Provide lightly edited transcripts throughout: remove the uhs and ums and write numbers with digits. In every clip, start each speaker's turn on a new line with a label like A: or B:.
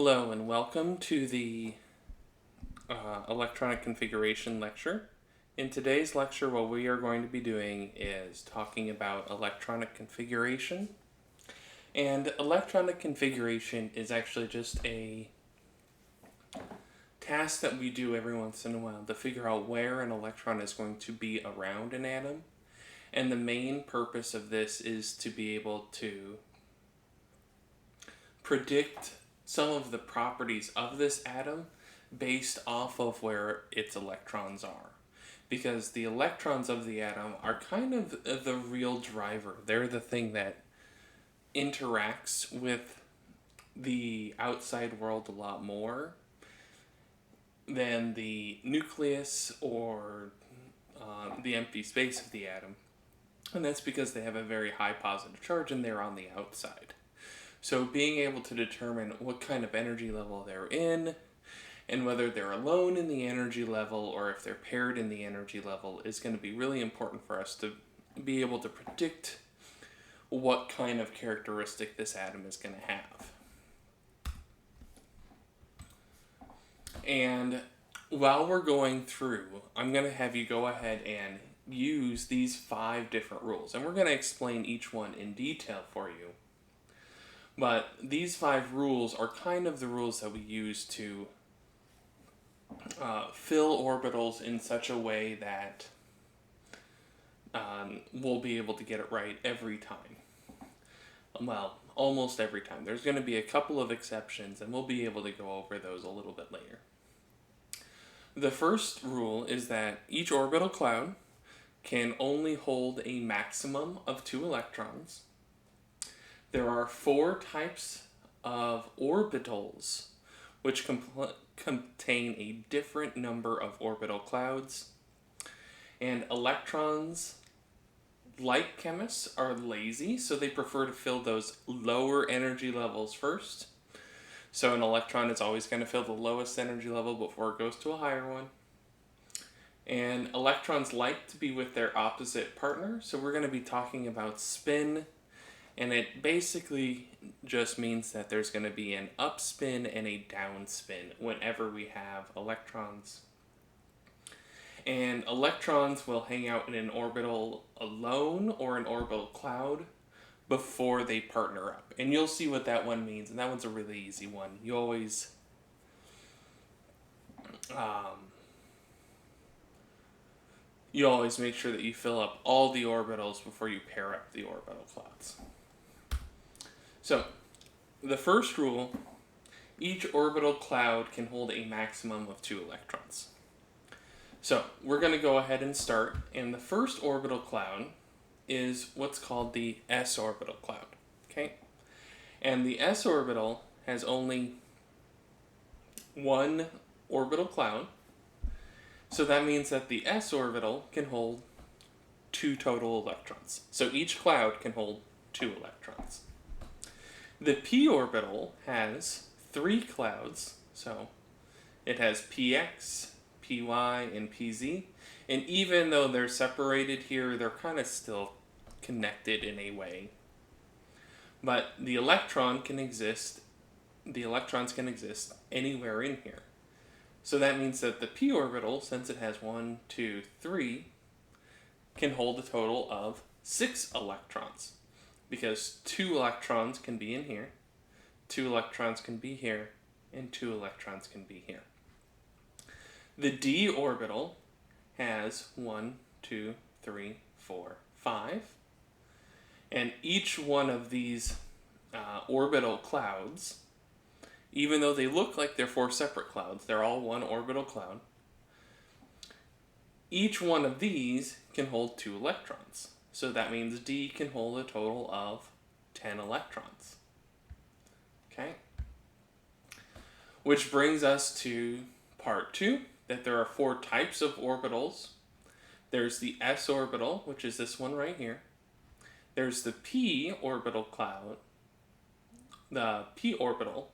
A: Hello and welcome to the electronic configuration lecture. In today's lecture, what we are going to be doing is talking about electronic configuration. And electronic configuration is actually just a task that we do every once in a while to figure out where an electron is going to be around an atom. And the main purpose of this is to be able to predict some of the properties of this atom based off of where its electrons are. Because the electrons of the atom are kind of the real driver. They're the thing that interacts with the outside world a lot more than the nucleus or the empty space of the atom. And that's because they have a very high positive charge and they're on the outside. So being able to determine what kind of energy level they're in and whether they're alone in the energy level or if they're paired in the energy level is going to be really important for us to be able to predict what kind of characteristic this atom is going to have. And while we're going through, I'm going to have you go ahead and use these 5 different rules. And we're going to explain each one in detail for you. But these 5 rules are kind of the rules that we use to fill orbitals in such a way that we'll be able to get it right every time. Well, almost every time. There's going to be a couple of exceptions, and we'll be able to go over those a little bit later. The first rule is that each orbital cloud can only hold a maximum of 2 electrons. There are 4 types of orbitals which contain a different number of orbital clouds. And electrons, like chemists, are lazy, so they prefer to fill those lower energy levels first. So an electron is always going to fill the lowest energy level before it goes to a higher one. And electrons like to be with their opposite partner, so we're going to be talking about spin. And it basically just means that there's going to be an up spin and a down spin whenever we have electrons. And electrons will hang out in an orbital alone or an orbital cloud before they partner up. And you'll see what that one means, and that one's a really easy one. You always make sure that you fill up all the orbitals before you pair up the orbital clouds. So, the first rule, each orbital cloud can hold a maximum of 2 electrons. So, we're going to go ahead and start, and the first orbital cloud is what's called the s orbital cloud, okay? And the s orbital has only one orbital cloud, so that means that the s orbital can hold 2 total electrons. So each cloud can hold 2 electrons. The p orbital has 3 clouds, so it has px, py, and pz. And even though they're separated here, they're kind of still connected in a way. But the electrons can exist anywhere in here. So that means that the p orbital, since it has 1, 2, 3, can hold a total of 6 electrons. Because 2 electrons can be in here, 2 electrons can be here, and 2 electrons can be here. The d orbital has 1, 2, 3, 4, 5. And each one of these orbital clouds, even though they look like they're 4 separate clouds, they're all one orbital cloud. Each one of these can hold 2 electrons. So that means D can hold a total of 10 electrons. Okay? Which brings us to part 2, that there are 4 types of orbitals. There's the s orbital, which is this one right here. There's the p orbital cloud, the p orbital,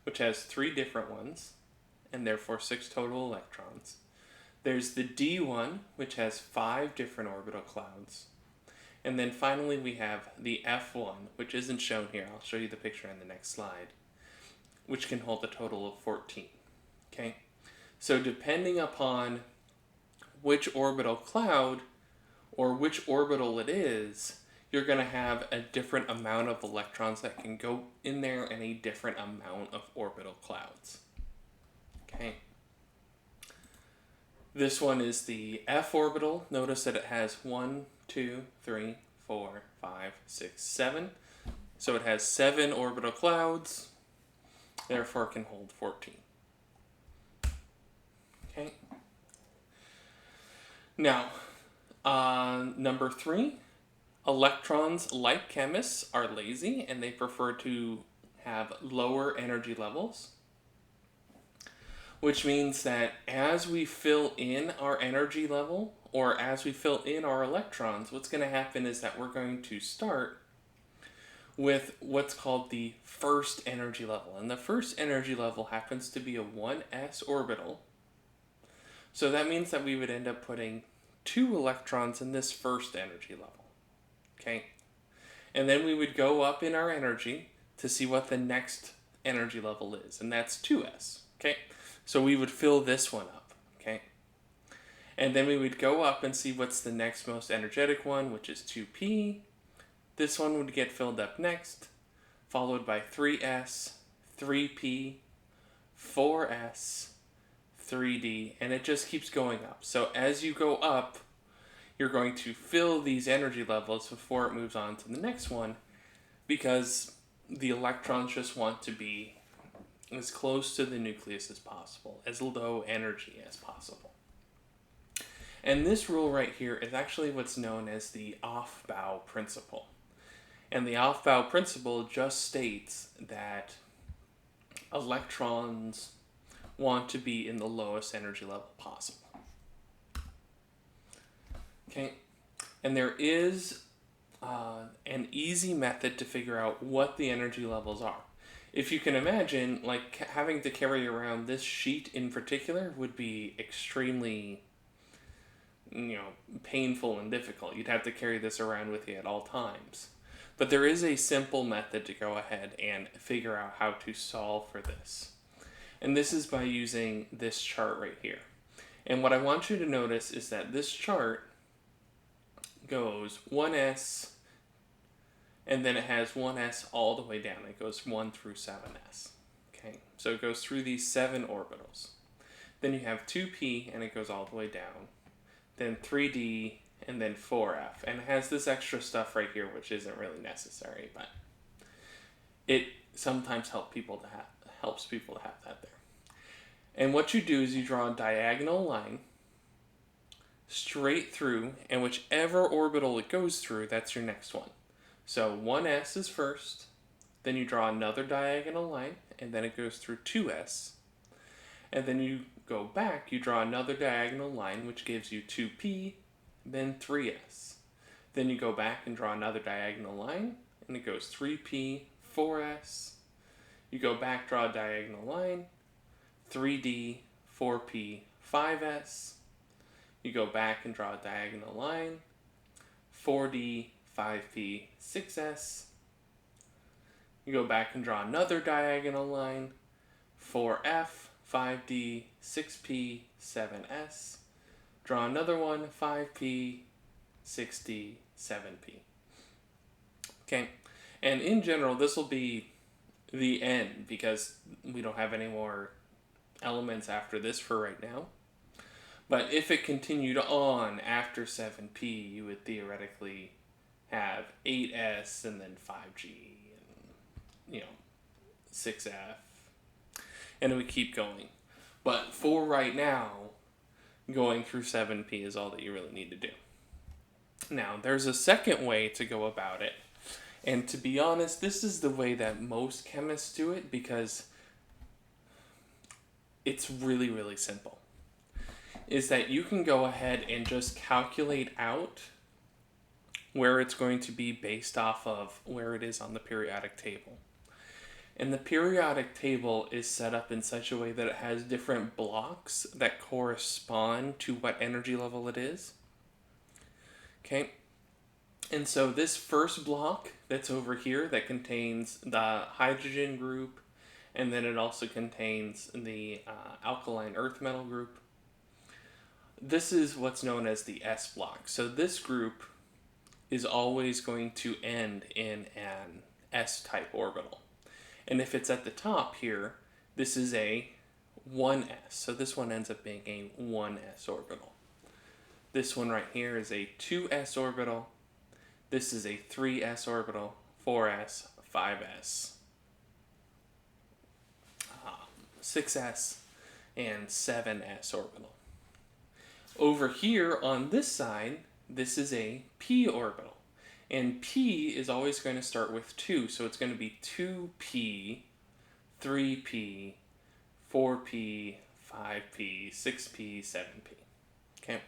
A: which has 3 different ones, and therefore 6 total electrons. There's the d one, which has 5 different orbital clouds. And then finally we have the f1, which isn't shown here. I'll show you the picture in the next slide, which can hold a total of 14. Okay? So depending upon which orbital cloud or which orbital it is, you're going to have a different amount of electrons that can go in there and a different amount of orbital clouds. Okay. This one is the F orbital. Notice that it has 1, 2, 3, 4, 5, 6, 7. So it has 7 orbital clouds, therefore it can hold 14. Okay. Now, number 3, electrons, like chemists, are lazy and they prefer to have lower energy levels, which means that as we fill in our energy level, or as we fill in our electrons, what's going to happen is that we're going to start with what's called the first energy level. And the first energy level happens to be a 1s orbital. So that means that we would end up putting 2 electrons in this first energy level. Okay? And then we would go up in our energy to see what the next energy level is, and that's 2s. Okay? So we would fill this one up. Okay? And then we would go up and see what's the next most energetic one, which is 2p. This one would get filled up next, followed by 3s, 3p, 4s, 3d, and it just keeps going up. So as you go up, you're going to fill these energy levels before it moves on to the next one, because the electrons just want to be as close to the nucleus as possible, as low energy as possible. And this rule right here is actually what's known as the Aufbau principle. And the Aufbau principle just states that electrons want to be in the lowest energy level possible. Okay, and there is an easy method to figure out what the energy levels are. If you can imagine, like having to carry around this sheet in particular would be extremely, painful and difficult. You'd have to carry this around with you at all times. But there is a simple method to go ahead and figure out how to solve for this. And this is by using this chart right here. And what I want you to notice is that this chart goes 1s, and then it has 1s all the way down. It goes 1 through 7s. Okay, so it goes through these 7 orbitals. Then you have 2p, and it goes all the way down. Then 3d, and then 4f. And it has this extra stuff right here, which isn't really necessary, but it sometimes helps people to have that there. And what you do is you draw a diagonal line straight through, and whichever orbital it goes through, that's your next one. So 1s is first, then you draw another diagonal line, and then it goes through 2s, and then you go back, you draw another diagonal line, which gives you 2p, then 3s. Then you go back and draw another diagonal line, and it goes 3p, 4s. You go back, draw a diagonal line, 3d, 4p, 5s. You go back and draw a diagonal line, 4d, 5p, 6s. You go back and draw another diagonal line, 4f, 5d, 6p, 7s. Draw another one, 5p, 6d, 7p. Okay, and in general, this will be the end because we don't have any more elements after this for right now. But if it continued on after 7p, you would theoretically have 8s and then 5g and 6f, and it would keep going. But for right now, going through 7p is all that you really need to do. Now, there's a second way to go about it, and to be honest, this is the way that most chemists do it because it's really, really simple. Is that you can go ahead and just calculate out where it's going to be based off of where it is on the periodic table. And the periodic table is set up in such a way that it has different blocks that correspond to what energy level it is. Okay? And so this first block that's over here that contains the hydrogen group and then it also contains the alkaline earth metal group. This is what's known as the S block. So this group is always going to end in an S-type orbital. And if it's at the top here, this is a 1s. So this one ends up being a 1s orbital. This one right here is a 2s orbital. This is a 3s orbital, 4s, 5s, 6s, and 7s orbital. Over here on this side, this is a p orbital. And p is always going to start with 2, so it's going to be 2p, 3p, 4p, 5p, 6p, 7p. Okay?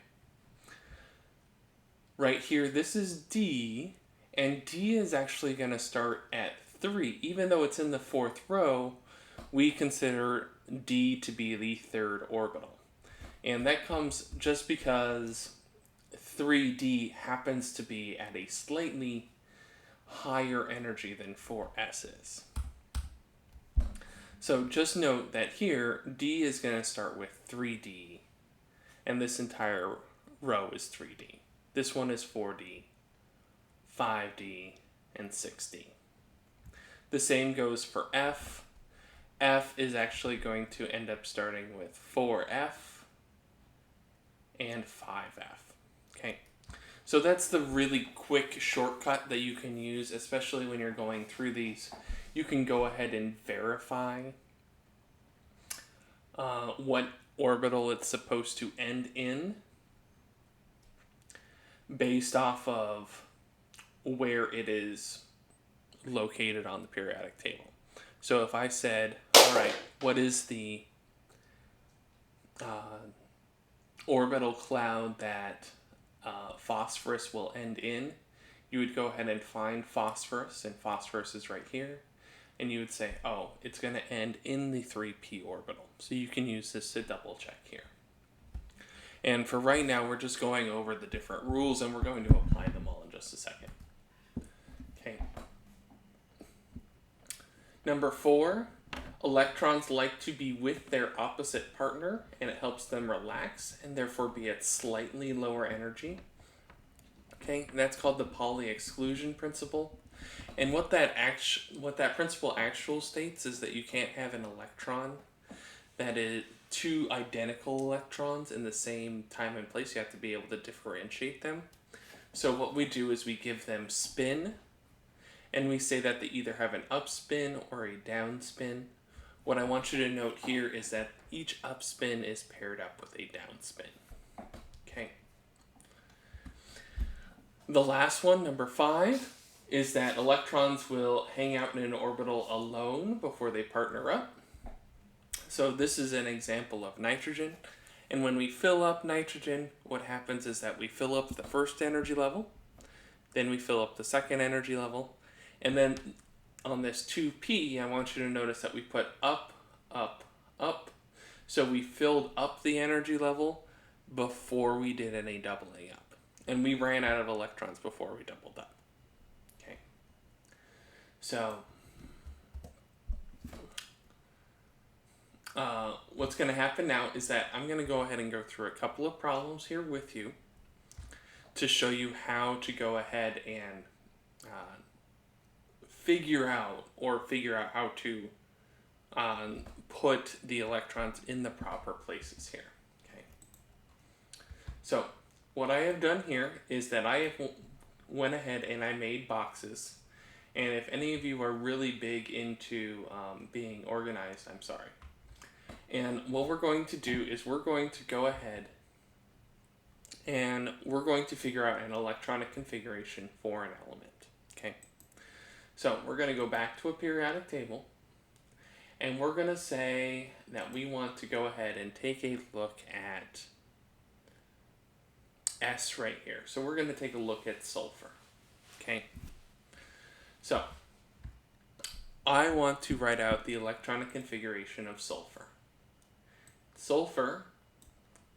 A: Right here, this is D, and D is actually going to start at 3. Even though it's in the 4th row, we consider D to be the 3rd orbital. And that comes just because 3D happens to be at a slightly higher energy than 4S is. So just note that here, D is going to start with 3D, and this entire row is 3D. This one is 4D, 5D, and 6D. The same goes for F. F is actually going to end up starting with 4F and 5F. Okay, so that's the really quick shortcut that you can use, especially when you're going through these. You can go ahead and verify what orbital it's supposed to end in based off of where it is located on the periodic table. So if I said, all right, what is the orbital cloud that phosphorus will end in, you would go ahead and find phosphorus, and phosphorus is right here, and you would say, oh, it's going to end in the 3p orbital. So you can use this to double check here. And for right now, we're just going over the different rules, and we're going to apply them all in just a second. Okay. Number 4, electrons like to be with their opposite partner, and it helps them relax and therefore be at slightly lower energy. Okay, and that's called the Pauli exclusion principle. And what that principle actually states is that you can't have an electron that is two identical electrons in the same time and place. You have to be able to differentiate them. So what we do is we give them spin, and we say that they either have an up spin or a down spin. What I want you to note here is that each up spin is paired up with a down spin. Okay. The last one, number 5, is that electrons will hang out in an orbital alone before they partner up. So this is an example of nitrogen. And when we fill up nitrogen, what happens is that we fill up the first energy level, then we fill up the second energy level, and then on this 2p, I want you to notice that we put up, up, up. So we filled up the energy level before we did any doubling up. And we ran out of electrons before we doubled up. Okay. So what's going to happen now is that I'm going to go ahead and go through a couple of problems here with you to show you how to go ahead and figure out how to put the electrons in the proper places here. Okay. So what I have done here is that I have went ahead and I made boxes. And if any of you are really big into being organized, I'm sorry. And what we're going to do is we're going to go ahead and we're going to figure out an electronic configuration for an element. Okay. So we're going to go back to a periodic table, and we're going to say that we want to go ahead and take a look at S right here. So we're going to take a look at sulfur. Okay. So I want to write out the electronic configuration of sulfur. Sulfur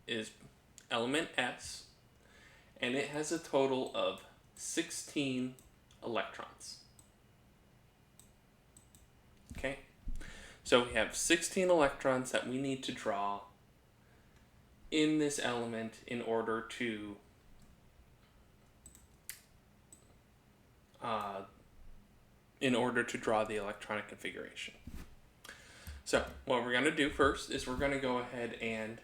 A: is element S, and it has a total of 16 electrons. Okay? So we have 16 electrons that we need to draw in this element in order to draw the electronic configuration. So what we're going to do first is we're going to go ahead and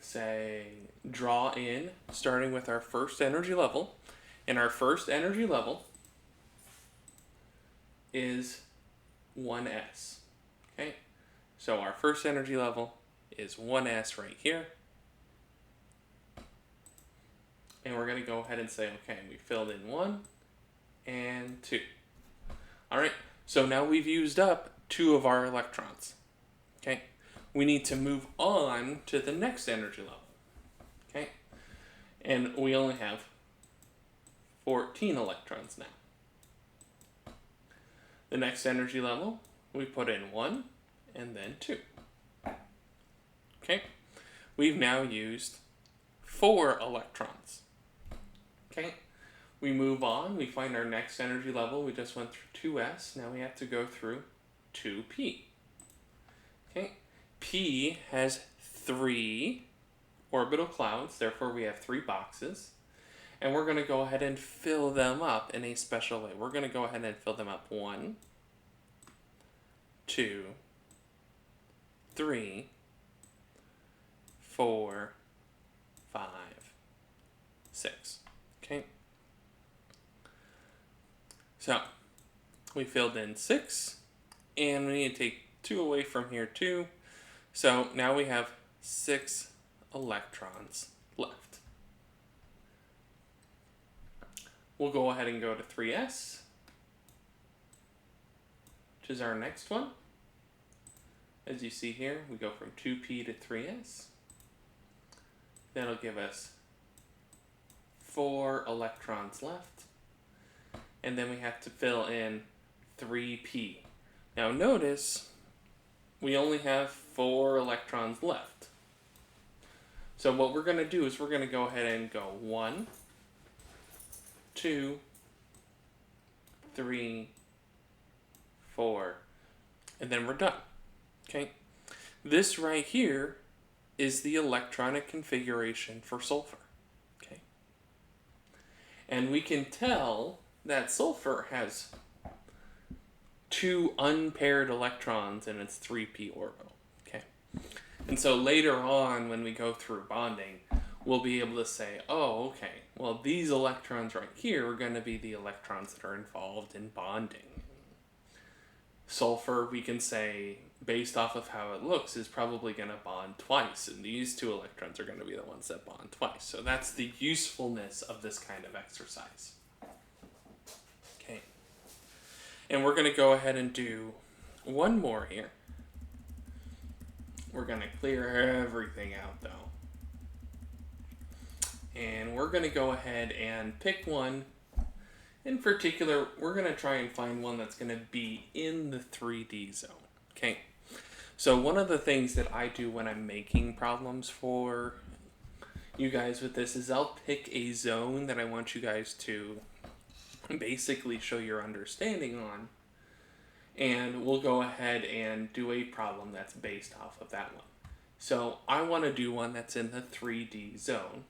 A: say draw in, starting with our first energy level. And our first energy level is 1s. Okay, so our first energy level is 1s right here. And we're going to go ahead and say, okay, we filled in 1 and 2. All right, so now we've used up 2 of our electrons. Okay, we need to move on to the next energy level. Okay, and we only have 14 electrons now. The next energy level, we put in 1 and then 2. Okay, we've now used 4 electrons. Okay, we move on, we find our next energy level. We just went through 2s, now we have to go through 2p. Okay, p has 3 orbital clouds, therefore we have 3 boxes. And we're going to go ahead and fill them up in a special way. We're going to go ahead and fill them up 1, 2, 3, 4, 5, 6. Okay. So we filled in 6, and we need to take 2 away from here too. So now we have 6 electrons left. We'll go ahead and go to 3s, which is our next one. As you see here, we go from 2p to 3s. That'll give us 4 electrons left. And then we have to fill in 3p. Now notice, we only have 4 electrons left. So what we're going to do is we're going to go ahead and go 1, 2, 3, 4, and then we're done. Okay? This right here is the electronic configuration for sulfur. Okay? And we can tell that sulfur has 2 unpaired electrons in its 3p orbital. Okay? And so later on, when we go through bonding, we'll be able to say, oh, okay, well, these electrons right here are going to be the electrons that are involved in bonding. Sulfur, we can say, based off of how it looks, is probably going to bond twice, and these 2 electrons are going to be the ones that bond twice. So that's the usefulness of this kind of exercise. Okay. And we're going to go ahead and do one more here. We're going to clear everything out, though. And we're going to go ahead and pick one. In particular, we're going to try and find one that's going to be in the 3D zone. Okay. So one of the things that I do when I'm making problems for you guys with this is I'll pick a zone that I want you guys to basically show your understanding on. And we'll go ahead and do a problem that's based off of that one. So I want to do one that's in the 3D zone.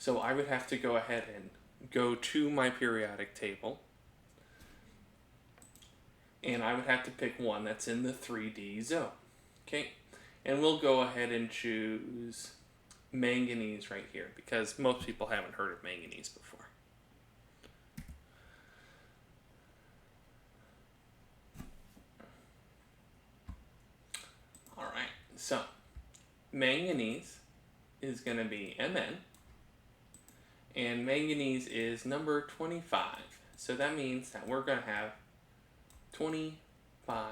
A: So I would have to go ahead and go to my periodic table. And I would have to pick one that's in the 3D zone. Okay? And we'll go ahead and choose manganese right here, because most people haven't heard of manganese before. Alright, so manganese is going to be Mn. And manganese is number 25. So that means that we're going to have 25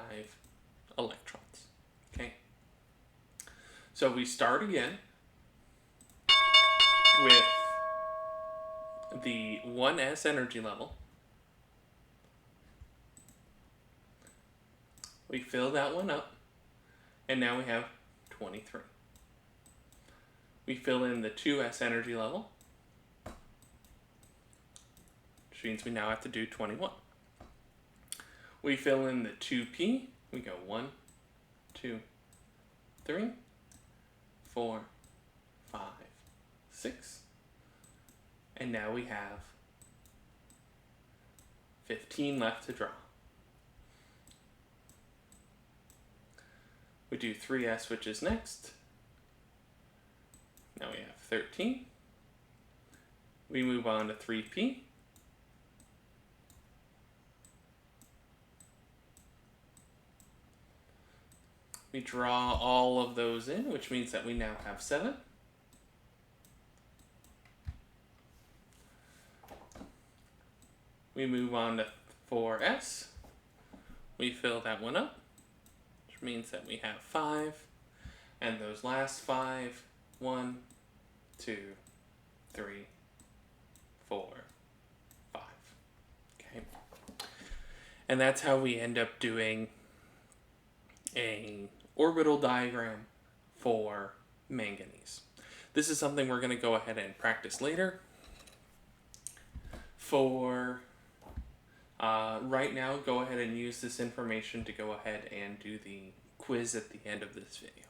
A: electrons. Okay? So we start again with the 1s energy level. We fill that one up. And now we have 23. We fill in the 2s energy level, which means we now have to do 21. We fill in the 2p, We go 1, 2, 3, 4, 5, 6. And now we have 15 left to draw. We do 3S, which is next. Now we have 13. We move on to 3P. We draw all of those in, which means that we now have 7. We move on to 4S. We fill that one up, which means that we have 5. And those last 5, 1, 2, 3, 4, 5. Okay. And that's how we end up doing a orbital diagram for manganese. This is something we're going to go ahead and practice later. For right now, go ahead and use this information to go ahead and do the quiz at the end of this video.